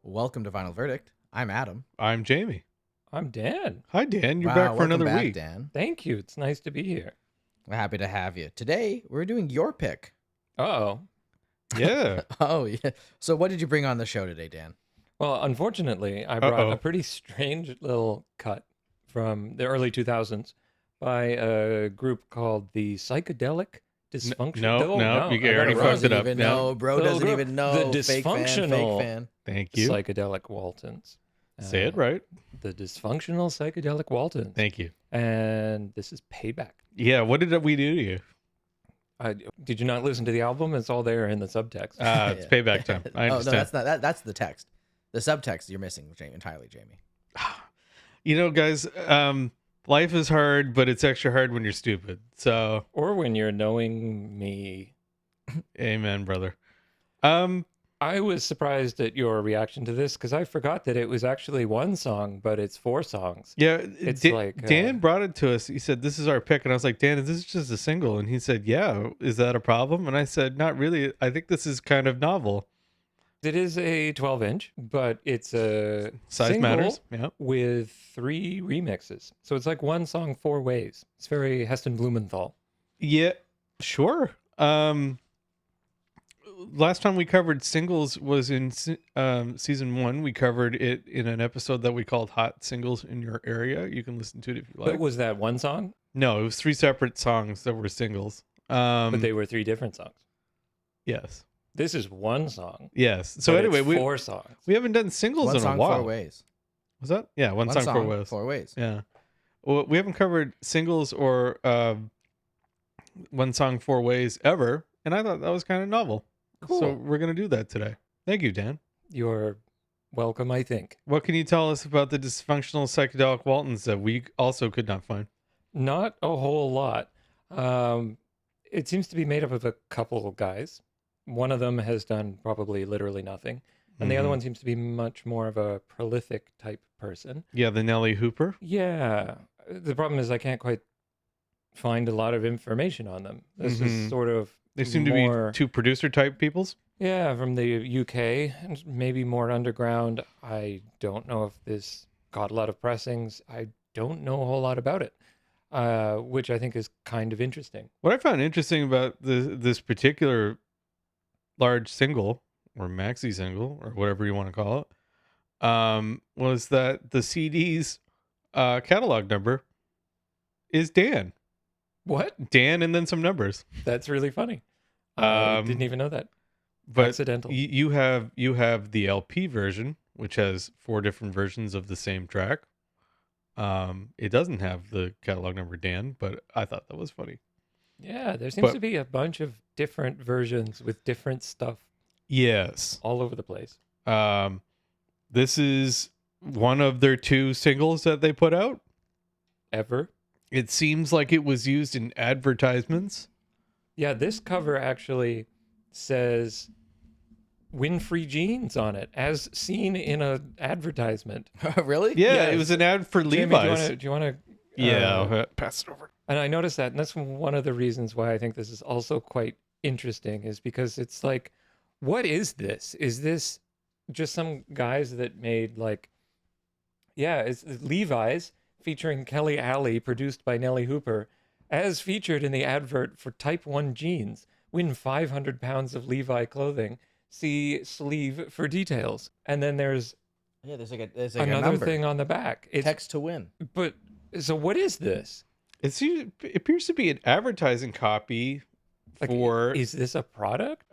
Welcome to Final Verdict. I'm Adam. I'm Jamie. I'm Dan. Hi, Dan. You're Wow, back for welcome another back, week. Dan. Thank you. It's nice to be here. We're happy to have you. Today, we're doing your pick. Uh-oh. Yeah. Oh, yeah. So what did you bring on the show today, Dan? Well, unfortunately, I brought Uh-oh. a pretty strange little cut from the early 2000s by a group called the Psychedelic Dysfunctional. No, you already Bro fucked doesn't it up. even No. know. Bro Little doesn't group. even know. The Fake fan, fake Dysfunctional fan. Thank you. Psychedelic Waltons. Say it right. The Dysfunctional Psychedelic Waltons. Thank you. And this is Payback. Yeah, what did we do to you? Did you not listen to the album? It's all there in the subtext. It's payback time. I Oh, no, understand. that's not that. That's the text. The subtext you're missing entirely, Jamie. You know, guys, life is hard, but it's extra hard when you're stupid. So, Or when you're knowing me. amen, brother. I was surprised at your reaction to this because I forgot that it was actually one song, but it's 4 songs. Yeah, It's Dan brought it to us. He said, "This is our pick," and I was like, "Dan, is this just a single?" And he said, "Yeah, is that a problem?" And I said, "Not really. I think this is kind of novel. It is a 12-inch, but it's a Size single matters." Yeah. with 3 remixes. So it's like one song 4 ways. It's very Heston Blumenthal. Yeah, sure. Last time we covered singles was in season 1. We covered it in an episode that we called Hot Singles in Your Area. You can listen to it if you like. But was that one song? No, it was 3 separate songs that were singles. But they were 3 different songs. Yes. This is one song. Yes. So but anyway, it's 4 songs. we haven't done singles One in song, a while. 4 ways. Was that? Yeah, one song, 4 ways. 4 ways. Yeah. Well, we haven't covered singles or one song 4 ways ever, and I thought that was kind of novel. Cool. So we're going to do that today. Thank you, Dan. You're welcome, I think. What can you tell us about the Dysfunctional Psychedelic Waltons that we also could not find? Not a whole lot. It seems to be made up of a couple of guys. One of them has done probably literally nothing. And the other Mhm. one seems to be much more of a prolific type person. Yeah, the Nelly Hooper. Yeah. The problem is I can't quite find a lot of information on them. This is sort of They seem more, to be 2 producer type peoples. yeah, from the UK and maybe more underground. I don't know if this got a lot of pressings. I don't know a whole lot about it, which I think is kind of interesting. What I found interesting about this particular large single or maxi single or whatever you want to call it, was that the CD's catalog number is Dan. What? Dan and then some numbers. That's really funny. I didn't even know that. But Accidental. you have the LP version, which has 4 different versions of the same track. It doesn't have the catalog number Dan, but I thought that was funny. Yeah, there seems But- to be a bunch of different versions with different stuff Yes. all over the place. This is one of their 2 singles that they put out. Ever. It seems like it was used in advertisements. Yeah, this cover actually says win free jeans on it, as seen in an advertisement. Really? Yeah, Yes. it was an ad for Jamie, Levi's. do you want to? Yeah, pass it over. And I noticed that, and that's one of the reasons why I think this is also quite interesting, is because it's like, what is this? Is this just some guys that made like, yeah, it's Levi's featuring Kelly Alley, produced by Nelly Hooper, as featured in the advert for Type 1 jeans. Win 500 pounds of Levi clothing. See sleeve for details. And then there's Yeah, there's like a another number. thing on the back. It's, Text to win. but so what is this? It appears to be an advertising copy Like, for. is this a product?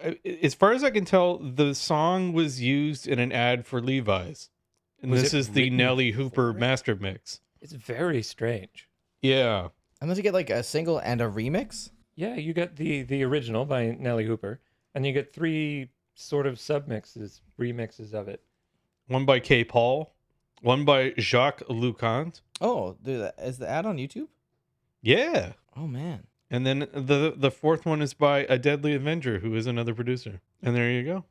As far as I can tell, the song was used in an ad for Levi's, and Was this it is the written Nelly Hooper for it? master mix. It's very strange. Yeah, Unless you get like a single and a remix. Yeah, you get the original by Nelly Hooper, and you get 3 sort of submixes, remixes of it. one by K. Paul, one by Jacques Lucant. Oh, dude, is the ad on YouTube? Yeah, Oh man. and then the 4th one is by A Deadly Avenger, who is another producer. And there you go.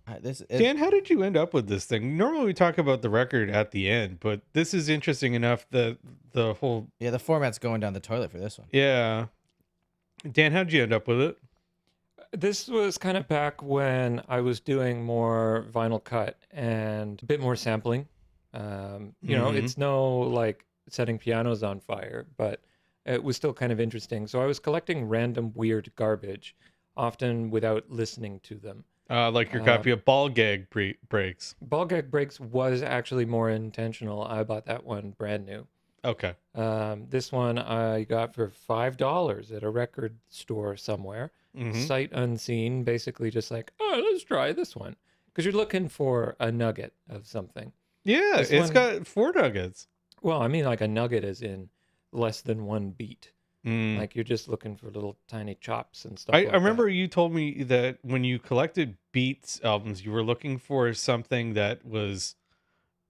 Dan, how did you end up with this thing? Normally we talk about the record at the end, but this is interesting enough that the whole Yeah, the format's going down the toilet for this one. yeah. Dan, how'd you end up with it? This was kind of back when I was doing more vinyl cut and a bit more sampling. Mhm. It's no like setting pianos on fire, but it was still kind of interesting. So I was collecting random weird garbage, often without listening to them. Like your Um, copy of Ball Gag Breaks. Ball Gag Breaks was actually more intentional. I bought that one brand new. Okay. This one I got for $5 at a record store somewhere, Mm-hmm. sight unseen, basically just like, oh, let's try this one. Because you're looking for a nugget of something. Yeah, This it's one, got 4 nuggets. well, I mean like a nugget as in less than one beat. Mm. Like you're just looking for little tiny chops and stuff I like that. remember you told me that when you collected Beats albums, you were looking for something that was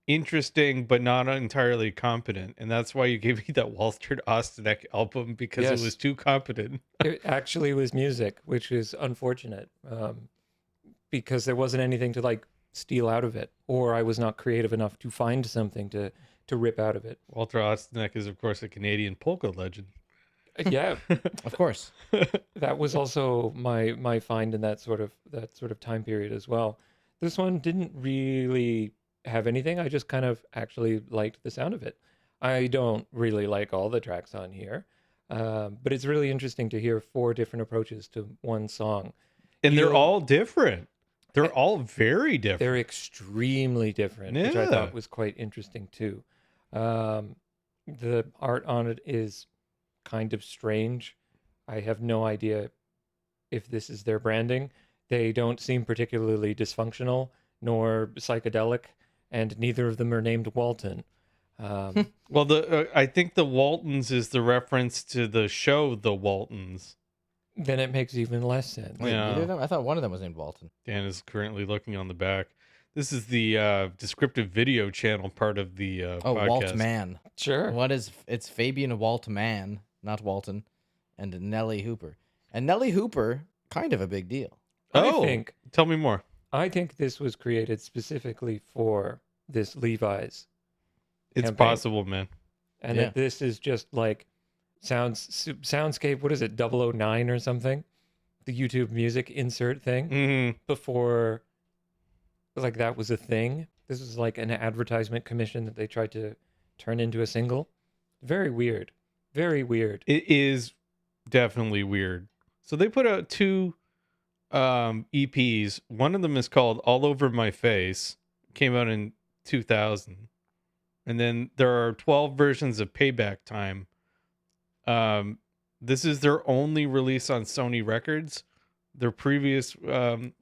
interesting but not entirely competent, and that's why you gave me that Walter Ostanek album because it was Yes, too competent. it actually was music, which is unfortunate because there wasn't anything to like steal out of it, or I was not creative enough to find something to rip out of it. Walter Ostanek is, of course, a Canadian polka legend. Yeah, Of course. that was also my find in that sort of time period as well. This one didn't really have anything. I just kind of actually liked the sound of it. I don't really like all the tracks on here, but it's really interesting to hear four different approaches to one song. And they're You'll all different. eh, They're all very they're different. extremely different, which I Yeah. thought was quite interesting too. Um, the art on it is kind of strange. I have no idea if this is their branding. They don't seem particularly dysfunctional nor psychedelic, and neither of them are named Walton. Um, Well, the I think the Waltons is the reference to the show The Waltons. then it makes even less sense. Wait, neither Yeah. of them? I thought one of them was named Walton. Dan is currently looking on the back. This is the descriptive video channel part of the Oh, Walt podcast. Man. Sure. It's Fabian Waltman, not Walton, and Nellie Hooper. And Nellie Hooper, kind of a big deal. Oh, tell me more. I think this was created specifically for this Levi's It's campaign. possible, man. And Yeah. that this is just like soundscape, what is it, 009 or something? The YouTube music insert thing Mm, before like that was a thing. This was like an advertisement commission that they tried to turn into a single. Very weird. Very weird. it is definitely weird. So they put out two EPs. One of them is called All Over My Face. Came out in 2000. And then there are 12 versions of Payback Time. This is their only release on Sony Records. Their previous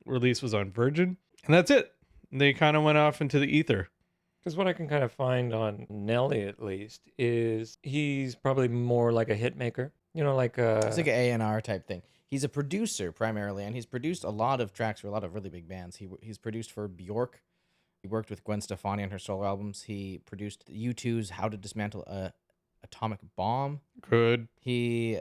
release was on Virgin, and that's it. They kind of went off into the ether. Because what I can kind of find on Nelly, at least, is he's probably more like a hit maker. Like It's like an A&R type thing. He's a producer primarily, and he's produced a lot of tracks for a lot of really big bands. He's produced for Bjork. He worked with Gwen Stefani on her solo albums. He produced U2's How to Dismantle a Atomic Bomb. Good. He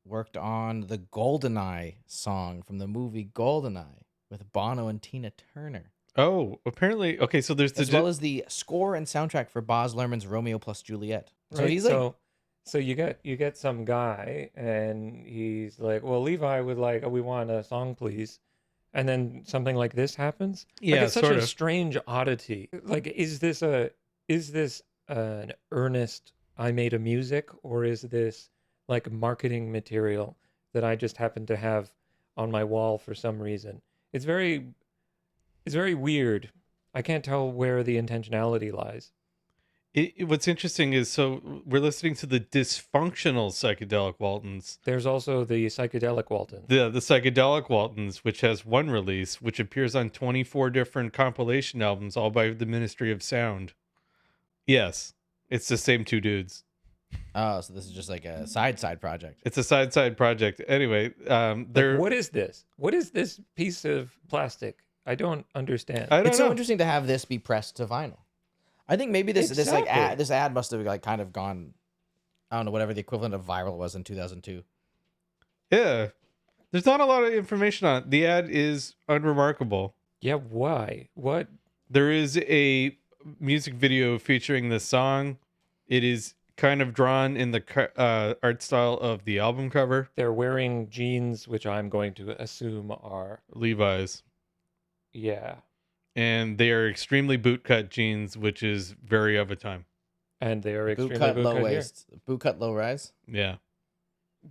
worked on the GoldenEye song from the movie GoldenEye with Bono and Tina Turner, Oh, apparently, okay. So there's the as well as the score and soundtrack for Baz Luhrmann's Romeo plus Juliet. So right. he's like, So you get some guy, and he's like, "Well, Levi would like, oh, we want a song, please," and then something like this happens. Like, yeah, it's such sort a of. strange oddity. Like, is this an earnest I made a music, or is this like marketing material that I just happen to have on my wall for some reason? It's very weird. I can't tell where the intentionality lies. What's interesting is so we're listening to the Dysfunctional Psychedelic Waltons, There's also the psychedelic Walton. the Psychedelic Waltons, which has one release, which appears on 24 different compilation albums, all by the Ministry of Sound. Yes, it's the same two dudes. oh, so this is just like a side project. It's a side project. Anyway, they're Like, what is this? What is this piece of plastic? I don't understand. I don't It's know. so interesting to have this be pressed to vinyl. I think maybe this Exactly. this ad must have like kind of gone, I don't know, whatever the equivalent of viral was in 2002. Yeah, there's not a lot of information on it. The ad is unremarkable. Yeah, why? What? There is a music video featuring the song. It is kind of drawn in the art style of the album cover. They're wearing jeans, which I'm going to assume are Levi's. yeah, And they are extremely bootcut jeans, which is very of a time. and they are Boot extremely cut, low bootcut here. waist. Boot cut, low rise. Yeah.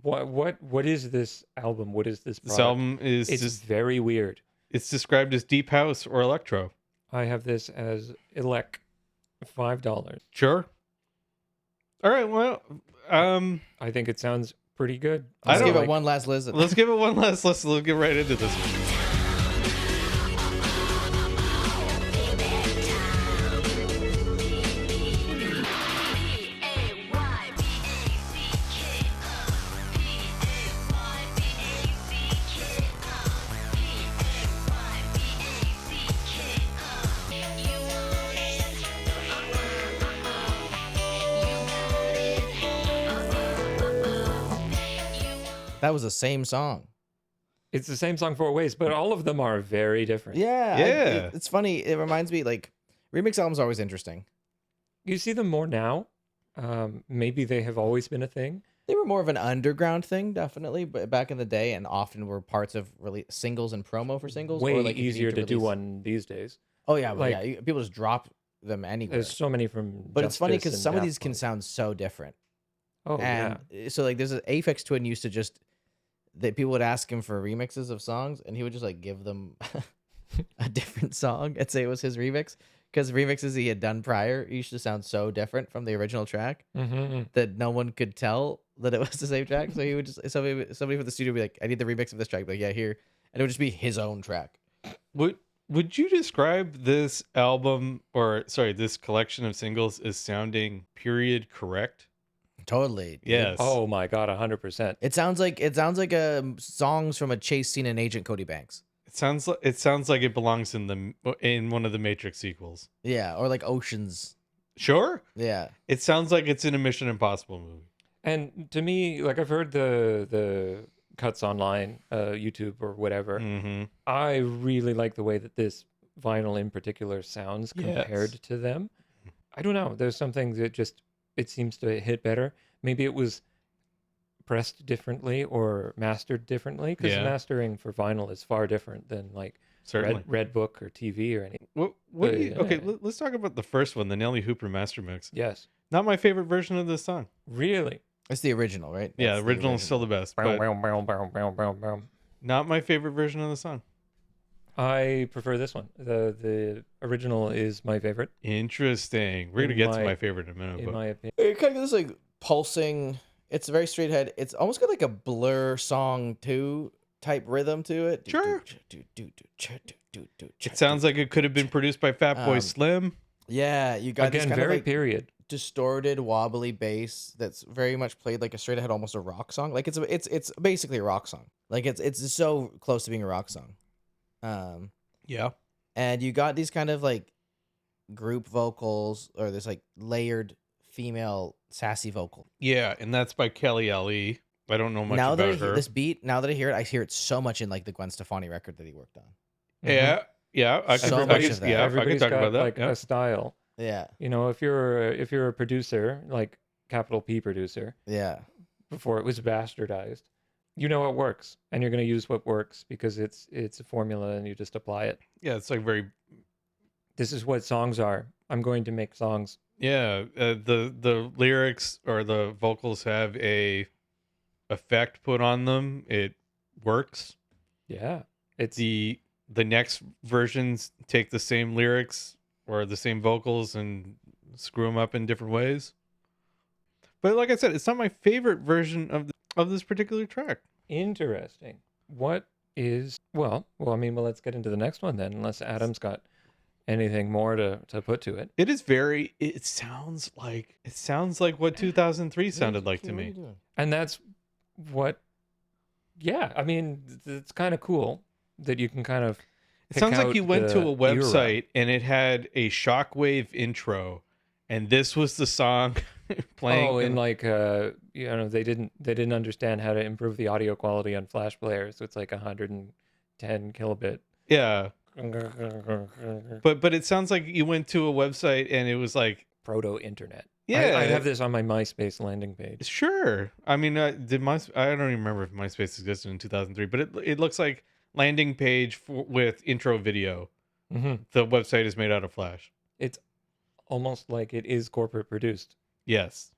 What is this album? What is this This product? album is It's just, very weird. it's described as deep house or electro. I have this as elect $5. Sure. All right. Well, I think it sounds pretty good. Let's don't give like- it one last listen. let's give it one last listen. Let's get right into this. That was the same song. It's the same song 4 ways, but all of them are very different. Yeah. Yeah. It's funny. It reminds me, like, remix albums are always interesting. You see them more now. Maybe they have always been a thing. They were more of an underground thing, definitely, but back in the day, and often were parts of singles and promo for singles. Way or like if you need easier to do release- one these days. Oh yeah, but like- yeah. People just drop them anywhere. There's so many from. But it's funny Justice because and some of Daft these can Punk. sound so different. Oh And so like, there's an Aphex Twin used to just that people would ask him for remixes of songs, and he would just like give them a different song and say it was his remix. Because remixes he had done prior used to sound so different from the original track yeah. Mm-hmm. that no one could tell that it was the same track. So he would just somebody from the studio would be like, "I need the remix of this track." But yeah, here, and it would just be his own track. Would you describe this album, or sorry, this collection of singles as sounding period correct? Totally. dude. Yes. Oh my god, 100%. It sounds like songs from a chase scene in Agent Cody Banks. It sounds like it belongs in one of the Matrix sequels. Yeah, or like Oceans. Sure. Yeah. It sounds like it's in a Mission Impossible movie. And to me, like I've heard the cuts online, YouTube or whatever. Mm-hmm. I really like the way that this vinyl in particular sounds compared Yes. to them. I don't know. There's something that just it seems to hit better. Maybe it was pressed differently or mastered differently, because Yeah. mastering for vinyl is far different than like Certainly. Red Book or TV or anything. What do you, Yeah. okay, let's talk about the first one, the Nelly Hooper master mix. Yes, Not my favorite version of this song. really. It's the original, right? Yeah, That's the original is still the best, but not my favorite version of the song. I prefer this one. The original is my favorite, Interesting. We're gonna In get to my- my favorite in a minute. in But my opinion. It kind of this like pulsing. It's very straight ahead. It's almost got like a Blur song 2 type rhythm to it. Sure. It sounds like it could have been produced by Fatboy Um, Slim. Yeah, you got this Again, kind very of like period. distorted, wobbly bass that's very much played like a straight ahead, almost a rock song. Like it's basically a rock song. Like it's so close to being a rock song. Yeah. And you got these kind of like group vocals or this like layered female sassy vocal. Yeah, and that's by Kelly Ali. I don't know much Now that I about hear her. this beat, now that I hear it so much in like the Gwen Stefani record that he worked on. Yeah, yeah. I So could, much I of could, that. yeah, I Everybody's could talk got about that. like yeah. a style. Yeah, You know, if you're a producer, like capital P producer, yeah. before it was bastardized, you know what works, and you're going to use what works because it's a formula, and you just apply it. Yeah, it's like very. This is what songs are. I'm going to make songs. Yeah, the lyrics or the vocals have a effect put on them. It works. Yeah, it's The next versions take the same lyrics or the same vocals and screw them up in different ways. But like I said, it's not my favorite version of this particular track. interesting. What is well? I mean, let's get into the next one then, unless Adam's got anything more to put to it. It is very. It sounds like what 2003 sounded like to What are you me. doing? And that's what. Yeah, I mean, it's kind of cool that you can kind of. It sounds like out you went to the a website and it had a shockwave intro, and this was the song playing. Oh, and like they didn't understand how to improve the audio quality on Flash players, so it's like 110 kilobit. yeah. But it sounds like you went to a website and it was like Proto internet. Yeah, I'd have this on my MySpace landing page. sure. I mean, I don't even remember if MySpace existed in 2003, but it looks like landing page with intro video. Hmm. The website is made out of Flash. It's almost like it is corporate produced. Yes.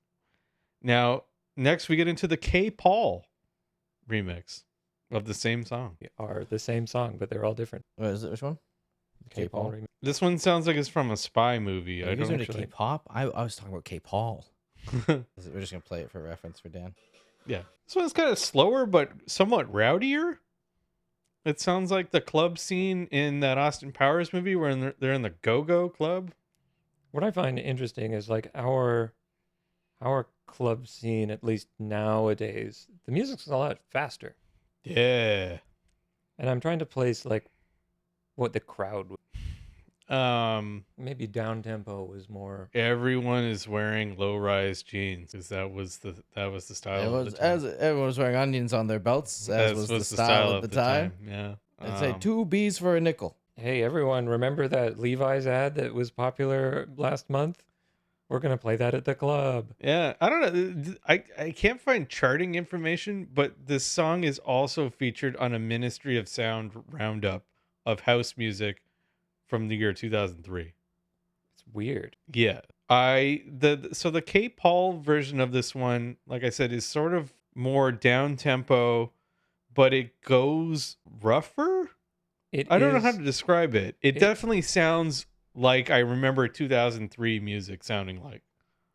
Now, next we get into the K. Paul remix of the same song. They are the same song, but they're all different. What is it? Which one? K-Paul K-Paul? remix. This one sounds like it's from a spy movie. Are I you guys don't into actually- K-pop? I was talking about K-Paul. We're just gonna play it for reference for Dan. Yeah. This one's kind of slower, but somewhat rowdier. It sounds like the club scene in that Austin Powers movie where they're in the Go-Go Club. What I find interesting is like our club scene, at least nowadays, the music's a lot faster. Yeah. And I'm trying to place like what the crowd would. Maybe down tempo was more. Everyone is wearing low-rise jeans because that was the style. It of was the time. as everyone was wearing onions on their belts, as was the style at the time. Yeah. I'd say 2 B's for a nickel. Hey, everyone, remember that Levi's ad that was popular last month? We're going to play that at the club. Yeah, I don't know. I can't find charting information, but this song is also featured on a Ministry of Sound roundup of house music from the year 2003. It's weird. Yeah. So the K. Paul version of this one, like I said, is sort of more down tempo, but it goes rougher. I don't know how to describe it. It definitely sounds like I remember 2003 music sounding like.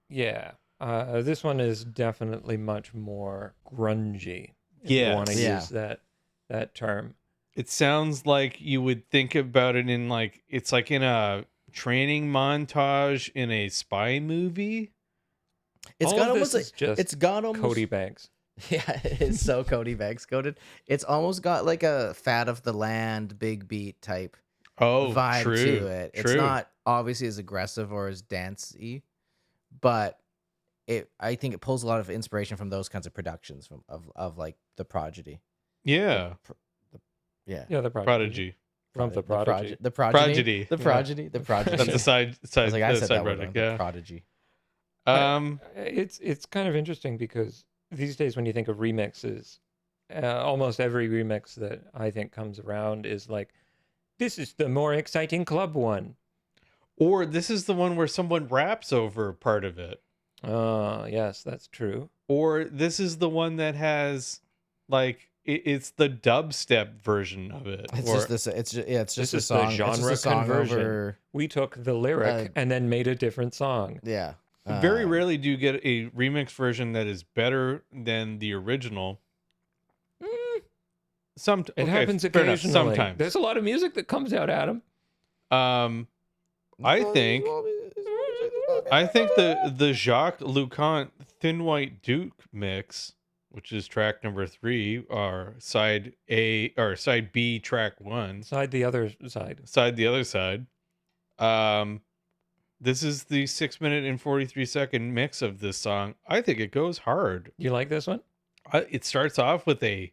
Yeah. This one is definitely much more grungy. If Yeah. you want to Yeah. use that term. It sounds like you would think about it in like it's like in a training montage in a spy movie. It's All got of almost this is like just it's got almost Cody Banks. Yeah, it's so Cody Banks coded. It's almost got like a Fat of the Land, big beat type Oh, vibe true. to it. It's True. not obviously as aggressive or as dancey, but I think it pulls a lot of inspiration from those kinds of productions of like the Prodigy. Yeah. Yeah. Yeah, the Prodigy. From the Prodigy. The Prodigy. Prodigy. The Yeah. Prodigy. The Prodigy. That's the side I was like, I the said side that word project, wrong. The yeah. Prodigy. It's kind of interesting because these days when you think of remixes, almost every remix that I think comes around is like, this is the more exciting club one. Or this is the one where someone raps over part of it. Yes, that's true. Or this is the one that has like it's the dubstep version of it. It's or, just this. It's just yeah. It's just This a is the song. It's just genre a song conversion. over. We took the lyric and then made a different song. Yeah. very rarely do you get a remix version that is better than the original. It happens fair enough, occasionally. sometimes. There's a lot of music that comes out, Adam. I think the Jacques Lucan Thin White Duke mix, which is track number 3, or side A or side B, track 1, Side the other side. side the other side. This is the 6-minute and 43-second mix of this song. I think it goes hard. You like this one? It starts off with a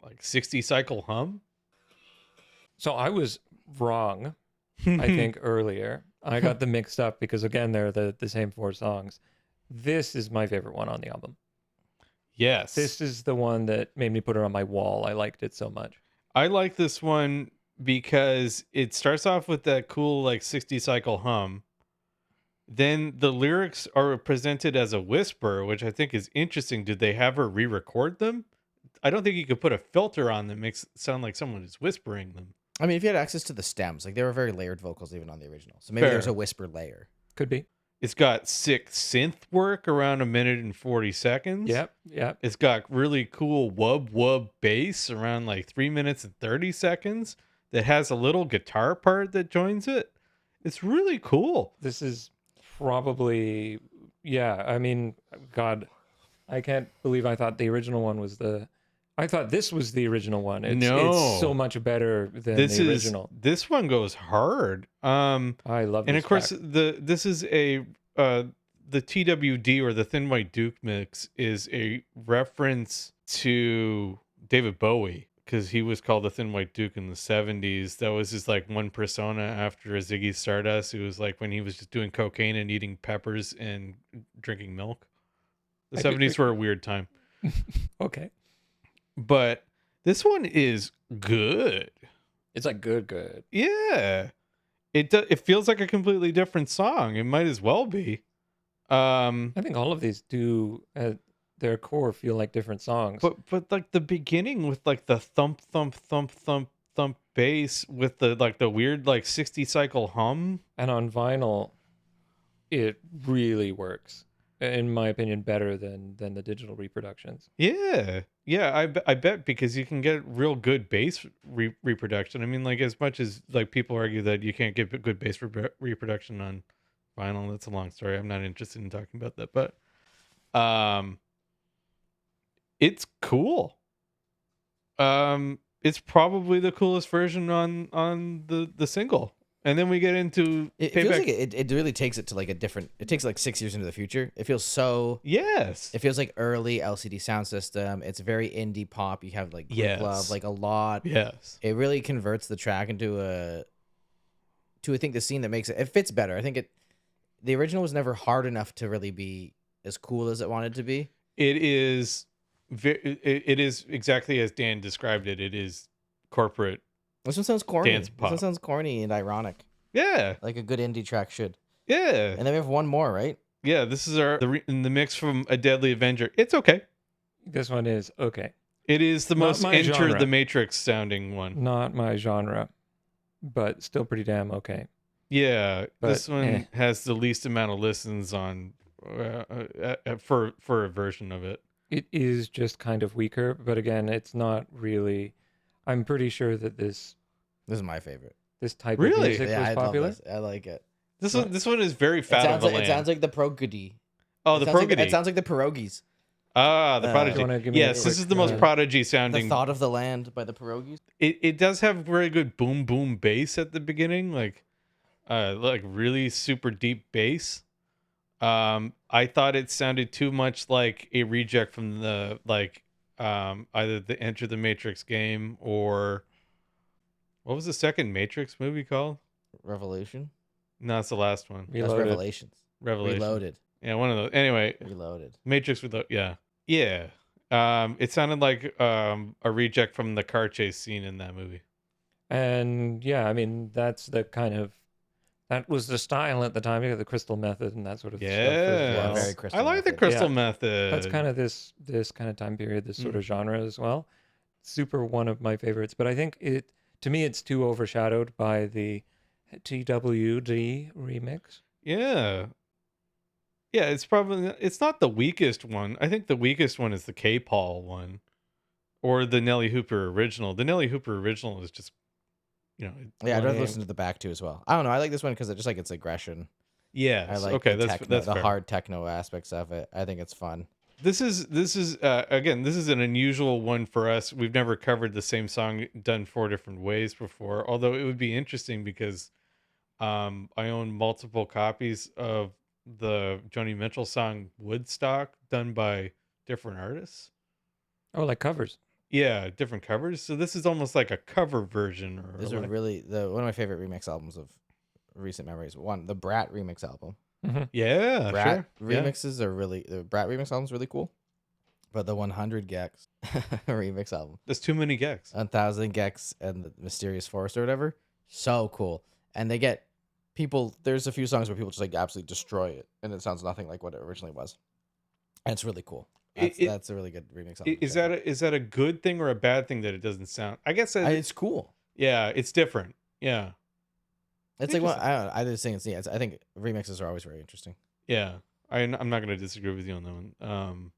like 60 cycle hum. So I was wrong, I think, earlier. I got them mixed up because, again, they're the same 4 songs. This is my favorite one on the album. Yes. This is the one that made me put it on my wall. I liked it so much. I like this one because it starts off with that cool like 60 cycle hum. Then the lyrics are presented as a whisper, which I think is interesting. Did they have her re-record them? I don't think you could put a filter on them, makes it sound like someone is whispering them. I mean, if you had access to the stems, like they were very layered vocals even on the original. So maybe Fair. there's a whisper layer. Could be. It's got sick synth work around 1 minute and 40 seconds. Yep. It's got really cool wub wub bass around like 3 minutes and 30 seconds that has a little guitar part that joins it. It's really cool. This is probably, yeah. I mean, God, I can't believe I thought the original one was I thought this was the original one. It's so much better than the original. This one goes hard. I love this And of course, track. this is the TWD or the Thin White Duke mix is a reference to David Bowie because he was called the Thin White Duke in the 70s. That was his like one persona after Ziggy Stardust. It was like when he was just doing cocaine and eating peppers and drinking milk. The I did- 70s were a weird time. Okay. But this one is good. It's like good. Yeah. It feels like a completely different song. It might as well be. I think all of these do at their core feel like different songs. But like the beginning with like the thump thump thump thump thump bass with the like the weird like 60 cycle hum. And on vinyl, it really works, in my opinion, better than the digital reproductions. Yeah. Yeah, I bet because you can get real good bass reproduction. I mean, like as much as like people argue that you can't get good bass reproduction on vinyl, that's a long story. I'm not interested in talking about that, but it's cool. It's probably the coolest version on the single. And then we get into It feels like it really takes it to like a different. It takes like 6 years into the future. It feels so. Yes. It feels like early LCD sound system. It's very indie pop. You have like Group Love, like a lot. Yes. It really converts the track into I think the scene that makes it fits better. I think the original was never hard enough to really be as cool as it wanted to be. It is it is exactly as Dan described it. It is corporate. This one sounds corny. Dance This pop. one sounds corny and ironic, Yeah. like a good indie track should. Yeah. And then we have one more, right? Yeah, this is in the mix from A Deadly Avenger. It's okay. This one is okay. It is the Not most my Enter genre. the Matrix sounding one. Not my genre, but still pretty damn okay. Yeah, But, this one has the least amount of listens on for a version of it. It is just kind of weaker, but again, it's not really. I'm pretty sure that this This is my favorite. type Really? of music Yeah, was I popular. love this. I like it. This one is very It fat sounds of a like, land. it sounds like the Progody. Oh, It the sounds like Progody. it sounds like the Pierogies. Ah, the You Prodigy. wanna give me Yes, a this quick, is the most Prodigy sounding. The Thought of the Land by the Pierogies. It does have very good boom boom bass at the beginning, like really super deep bass. I thought it sounded too much like a reject from the either the Enter the Matrix game or what was the second Matrix movie called? Revolution. No, it's the last one. That's Reloaded. Revelations. Revelation. Reloaded. Yeah, one of those. Anyway, Reloaded. Matrix Reload. Yeah, yeah. It sounded like a reject from the car chase scene in that movie. And yeah, I mean that's the kind of that was the style at the time. You got the Crystal Method and that sort of stuff as Yeah, well. very Crystal I like the Method. Crystal Yeah. Method. That's kind of this kind of time period, this sort of genre as well. Super one of my favorites, but I think to me it's too overshadowed by the TWD remix. Yeah. Yeah, it's not the weakest one. I think the weakest one is the K-Paul one or the Nelly Hooper original. The Nelly Hooper original is just, Yeah, I'd rather lame. listen to the back two as well. I don't know. I like this one because I just like its aggression. yes. I like Okay, the that's techno, the fair. hard techno aspects of it. I think it's fun. This is again, this is an unusual one for us. We've never covered the same song done 4 different ways before. Although it would be interesting because I own multiple copies of the Joni Mitchell song Woodstock done by different artists. Oh, like covers. Yeah, different covers. So this is almost like a cover version or These are really one of my favorite remix albums of recent memories. One, the Brat remix album. yeah, Brat sure. Yeah. remixes are the Brat remix album's really cool. But the 100 Gex remix album, There's too many gags. 1000 Gex and the Mysterious Forest or whatever, so cool. And they get people. There's a few songs where people just like absolutely destroy it, and it sounds nothing like what it originally was. And it's really cool. That's a really good remix album. Is that a good thing or a bad thing that it doesn't sound? I guess It's cool. yeah, it's different. Yeah. It's like I don't know. I just think I think remixes are always very interesting. Yeah, I'm not going to disagree with you on that one.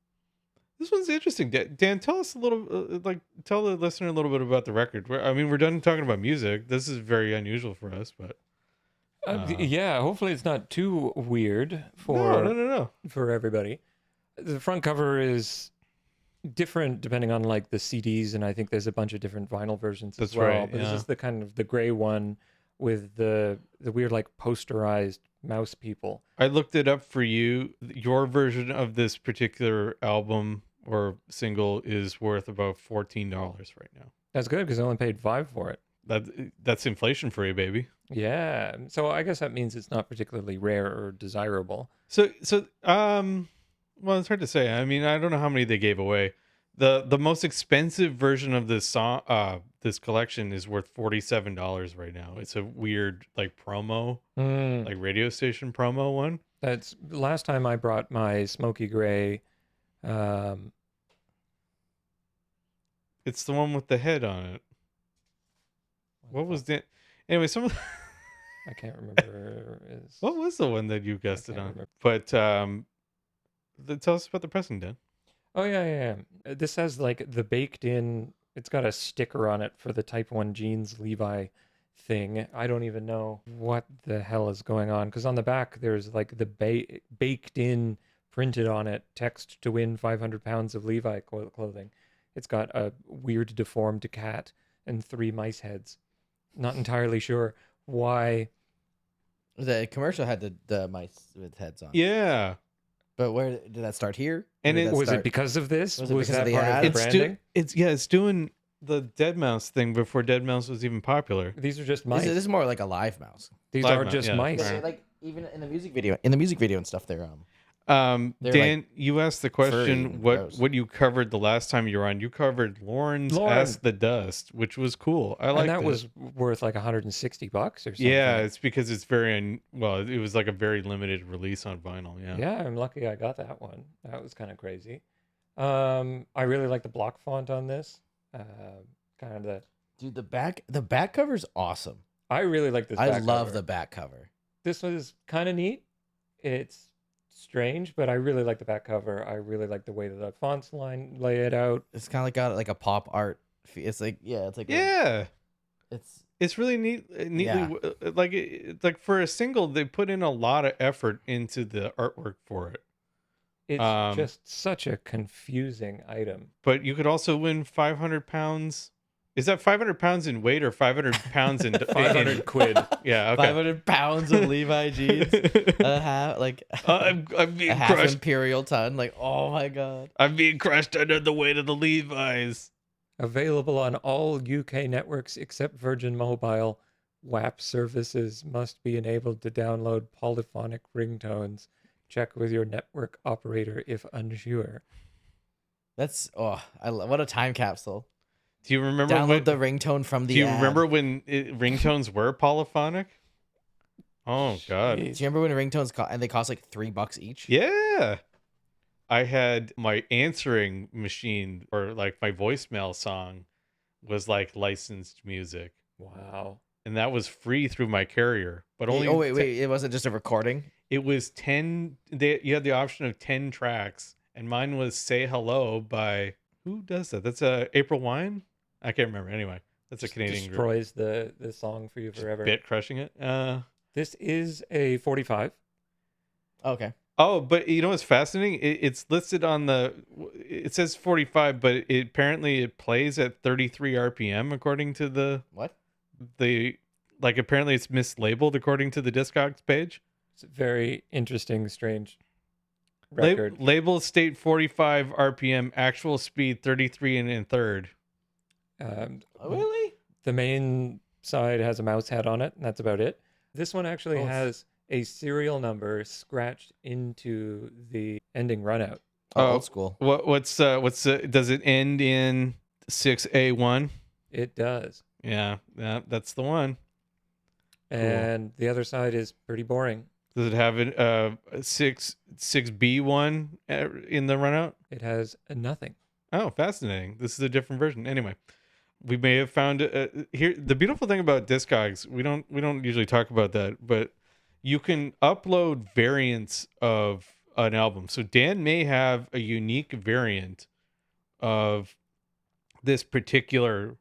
This one's interesting. Dan, tell us a little, tell the listener a little bit about the record. I mean, we're done talking about music. This is very unusual for us, but Yeah, hopefully it's not too weird for no. for everybody. The front cover is different depending on like the CDs, and I think there's a bunch of different vinyl versions That's as well. right, But yeah. this is the kind of the gray one with the weird like posterized mouse people. I looked it up for you. Your version of this particular album or single is worth about $14 right now. That's good because I only paid 5 for it. That's inflation for you, baby. Yeah. So I guess that means it's not particularly rare or desirable. Well, it's hard to say. I mean, I don't know how many they gave away. The most expensive version of this song, this collection is worth $47 right now. It's a weird like promo, Mm, like radio station promo one. that's last time I brought my smoky gray. Um, It's the one with the head on it. What was the anyway? I can't remember. What was the one that you guessed it can't on? remember. But tell us about the pressing, Dan. Oh yeah. This has like the baked in. It's got a sticker on it for the Type 1 jeans Levi thing. I don't even know what the hell is going on because on the back there's like the baked in printed on it text to win 500 pounds of Levi clothing. It's got a weird deformed cat and 3 mice heads. Not entirely sure why. The commercial had the mice with heads on. Yeah, But where did that start here? And Where did it- that Was start? it because of this? Was it Was because of that the part ad? of the it's branding? it's doing the Dead Mouse thing before Dead Mouse was even popular. These are just This mice. is more like a live mouse. These Live are mouse, just yeah. mice. Right. Like even in the music video and stuff, they're They're, Dan, you asked the furry question and what gross. you covered the last time you were on. You covered Lauren's Lauren. Ask the Dust, which was cool. I And liked that it. was worth like $160 or something. Yeah, it's because it's well, it was like a very limited release on vinyl. Yeah. Yeah, I'm lucky I got that one. That was kind of crazy. I really like the block font on this. Kind of dude. The back cover's awesome. I really like this. I back love cover. the back cover. This was kind of neat. It's strange, but I really like the back cover. I really like the way that the fonts lay it out. It's kind of got like a pop art. It's like it's like Yeah. it's really neatly like like for a single they put in a lot of effort into the artwork for it. It's just such a confusing item. But you could also win 500 pounds. Is that 500 pounds in weight or 500 pounds in 500 quid. Yeah, okay. 500 pounds of Levi jeans. I'm being a half crushed. imperial ton. Like, oh my god. I'm being crushed under the weight of the Levi's. Available on all UK networks except Virgin Mobile. WAP services must be enabled to download polyphonic ringtones. Check with your network operator if unsure. That's what a time capsule. Do you remember Download the ringtone from the Do you ad. remember when ringtones were polyphonic? Oh god. Do you remember when ringtones and they cost like $3 each? Yeah. I had my answering machine or like my voicemail song was like licensed music. Wow. And that was free through my carrier. But only wait, it wasn't just a recording? It was 10 you had the option of 10 tracks and mine was Say Hello by who does that? That's April Wine? I can't remember. Anyway, that's a Canadian group. Destroys the song for you forever. Bit crushing it. This is a 45. Okay. Oh, but you know what's fascinating? It's listed on it says 45, but apparently it plays at 33 RPM according to the What? Apparently it's mislabeled according to the Discogs page. It's a very interesting, strange record. Label state 45 RPM, actual speed 33 and in third. Really? The main side has a mouse head on it, and that's about it. This one actually has a serial number scratched into the ending runout. Old school. What's does it end in 6A1? It does. Yeah, that's the one. And the other side is pretty boring. Does it have a 6B1 in the runout? It has nothing. Oh, fascinating. This is a different version. Anyway, we may have found here. The beautiful thing about Discogs, we don't usually talk about that, but you can upload variants of an album. So Dan may have a unique variant of this particular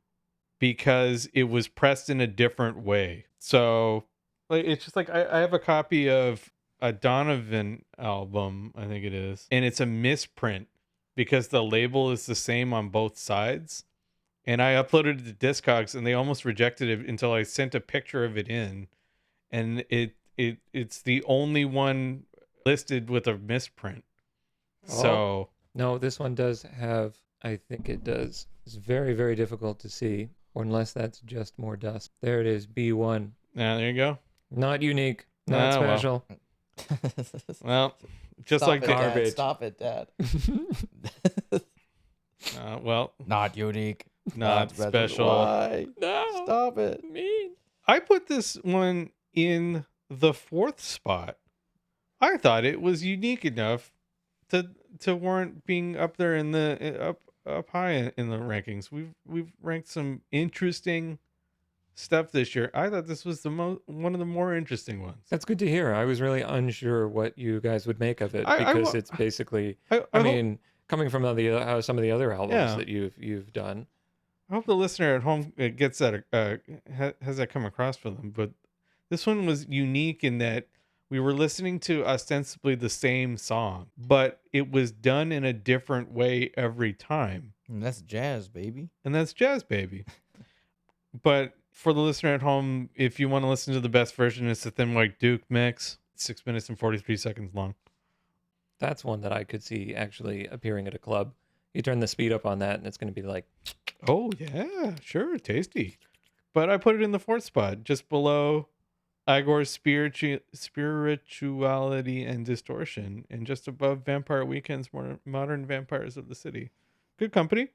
because it was pressed in a different way. So it's just like I have a copy of a Donovan album, I think it is, and it's a misprint because the label is the same on both sides. And I uploaded it to Discogs and they almost rejected it until I sent a picture of it in. And it's the only one listed with a misprint. So no, this one does have I think it does. It's very, very difficult to see, or unless that's just more dust. There it is, B1. Yeah, there you go. Not unique, not Ah, well. special. Well, just Stop like it, the Dad. Garbage. Stop it, Dad. well, Not unique. not special. Why? No, Stop it. mean. I put this one in the 4th spot. I thought it was unique enough to warrant being up there in the up high in the rankings. We've ranked some interesting stuff this year. I thought this was one of the more interesting ones. That's good to hear. I was really unsure what you guys would make of it I because wa- it's basically, I I hope- mean, coming from some of the other albums Yeah. that you've done. I hope the listener at home gets that has that come across for them. But this one was unique in that we were listening to ostensibly the same song, but it was done in a different way every time, And that's jazz, baby. and that's Jazz Baby. But for the listener at home, if you want to listen to the best version, it's the Thin White Duke mix, 6 minutes and 43 seconds long. That's one that I could see actually appearing at a club. You turn the speed up on that, and it's going to be like, Oh yeah, sure, tasty. But I put it in the 4th spot, just below Igor's Spirituality and Distortion, and just above Vampire Weekend's Modern Vampires of the City. Good company.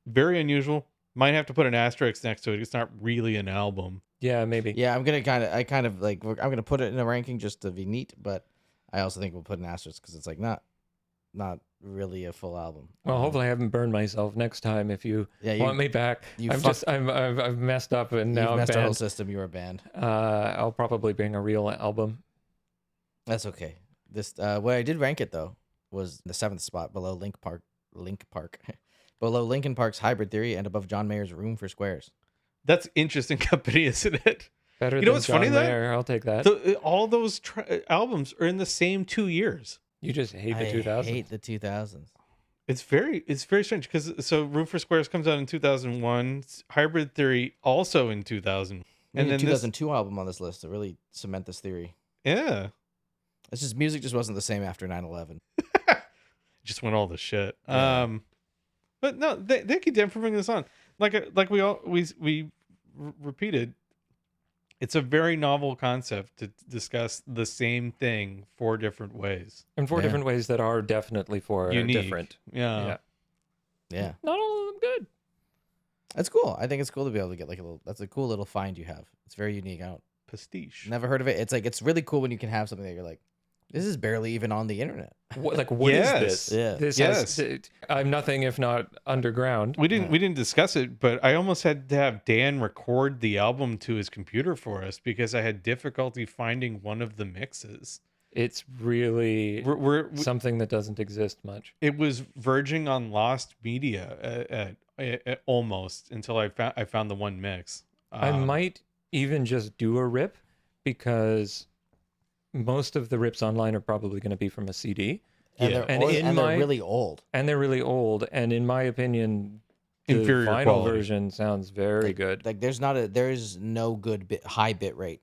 Very unusual. Might have to put an asterisk next to it. It's not really an album. yeah, maybe. Yeah, I'm gonna put it in a ranking just to be neat, but I also think we'll put an asterisk because it's like not really a full album. Well, hopefully I haven't burned myself next time. If you Yeah, want me back, I've messed up and now you've I'm messed our whole banned. system. You were banned. I'll probably bring a real album. That's okay. This where I did rank it though was the 7th spot below Link Park, below Linkin Park's Hybrid Theory and above John Mayer's Room for Squares. That's interesting company, isn't it? Better You know than what's John funny, though? Mayer. I'll take that. All those albums are in the same 2 years. You just hate the I 2000s. hate the 2000s. It's very strange because Room for Squares comes out in 2001, Hybrid Theory also in 2000, And and the then 2002 album on this list to really cement this theory. yeah, It's just music just wasn't the same after 9/11. just went all the shit. Yeah. But no, thank you, Dan, for bringing this on. Like we repeated, it's a very novel concept to discuss the same thing 4 different ways. In 4 Yeah. different ways that are definitely Unique. different. Yeah. Yeah, Not all of them good. that's cool. I think it's cool to be able to get like a little. That's a cool little find you have. It's very unique. I don't Pastiche. never heard of it. It's like it's really cool when you can have something that you're like, this is barely even on the internet. What is Yes. this? Yeah. This Yes. I'm nothing if not underground. We didn't discuss it, but I almost had to have Dan record the album to his computer for us because I had difficulty finding one of the mixes. It's really We something that doesn't exist much. it was verging on lost media at almost until I found the one mix. I might even just do a rip because most of the rips online are probably going to be from a CD. And Yeah. they're, And in they're my- really old. And they're really old. And in my opinion, the Inferior vinyl quality. version sounds very good. Like there's no good high bit rate.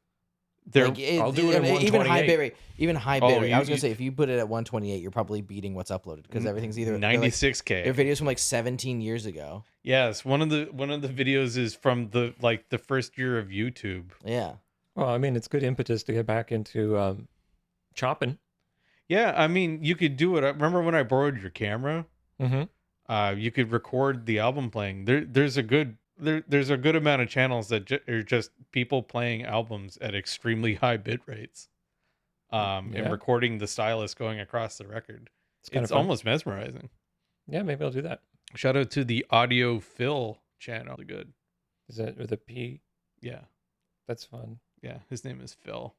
There, Like, I'll do it at even high 128. bit rate. Even high Oh, bit rate. I was you- gonna say if you put it at 128, you're probably beating what's uploaded because everything's either they're 96K. They're videos from like 17 years ago. Yes, one of the videos is from the first year of YouTube. Yeah. Well, I mean, it's good impetus to get back into chopping. Yeah, I mean, you could do it. I remember when I borrowed your camera? Mm-hmm. You could record the album playing. There's a good amount of channels that are just people playing albums at extremely high bit rates, and Yeah. recording the stylus going across the record. It's kind It's of fun. almost mesmerizing. Yeah, maybe I'll do that. Shout out to the Audio Phil channel. Really good. Is that with a P? Yeah, That's fun. yeah. His name is Phil.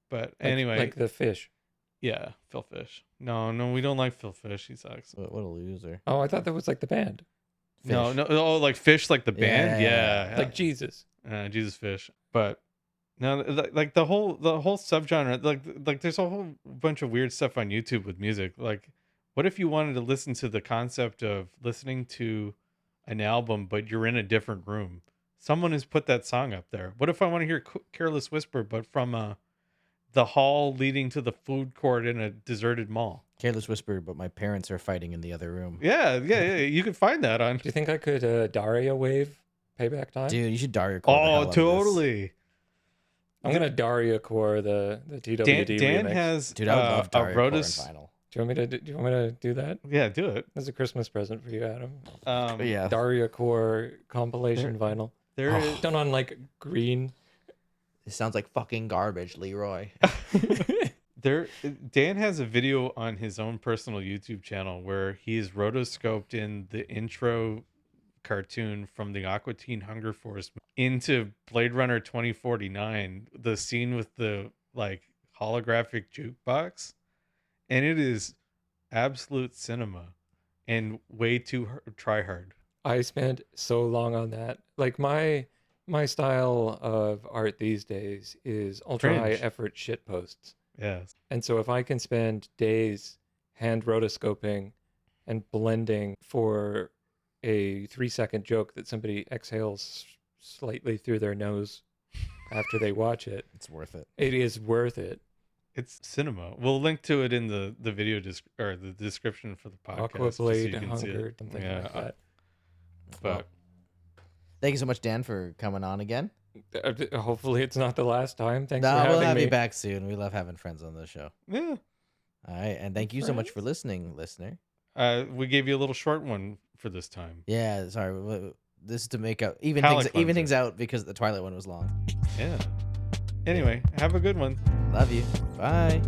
But Like- anyway, like the fish. yeah, Phil Fish. No, we don't like Phil Fish. He sucks. What a loser. Oh, I thought that was like the band, No, Fish. no. Oh, like Fish, like the band. Yeah. Yeah, like Jesus. Jesus Fish. But no, like the whole subgenre, like there's a whole bunch of weird stuff on YouTube with music. Like, what if you wanted to listen to the concept of listening to an album, but you're in a different room? Someone has put that song up there. What if I want to hear Careless Whisper, but from the hall leading to the food court in a deserted mall? Careless Whisper, but my parents are fighting in the other room. Yeah. You can find that on. Do you think I could Daria wave Payback Time? Dude, you should Daria core the hell Oh, out of this. totally. I'm gonna Daria core the TWD Dan remix. has Dude, I would love a Daria core and Rotus. vinyl. Do you want me to do that? Yeah, do it. That's a Christmas present for you, Adam. Yeah. Daria core compilation vinyl. There Oh. is. Done on like green. It sounds like fucking garbage, Leroy. Dan has a video on his own personal YouTube channel where he's rotoscoped in the intro cartoon from the Aqua Teen Hunger Force into Blade Runner 2049, the scene with the like holographic jukebox, and it is absolute cinema and way too try hard. I spent so long on that. Like my style of art these days is ultra high Cringe. effort shit posts. Yes. And so if I can spend days hand rotoscoping and blending for a 3-second joke that somebody exhales slightly through their nose after they watch it, It's worth it. it is worth it. It's cinema. We'll link to it in the video or the description for the podcast. Aqua just so Blade you can see it. Hunger, something Yeah, like that. But Thank you so much, Dan, for coming on again. Hopefully it's not the last time. Thanks No, for having we'll have me. you back soon. We love having friends on the show. yeah, All right, and thank you so much for listening, listener. we gave you a little short one for this time. Yeah, sorry. This is to make up even Palate things cleanser. out because the Twilight one was long. Yeah. Anyway, have a good one. Love you. Bye.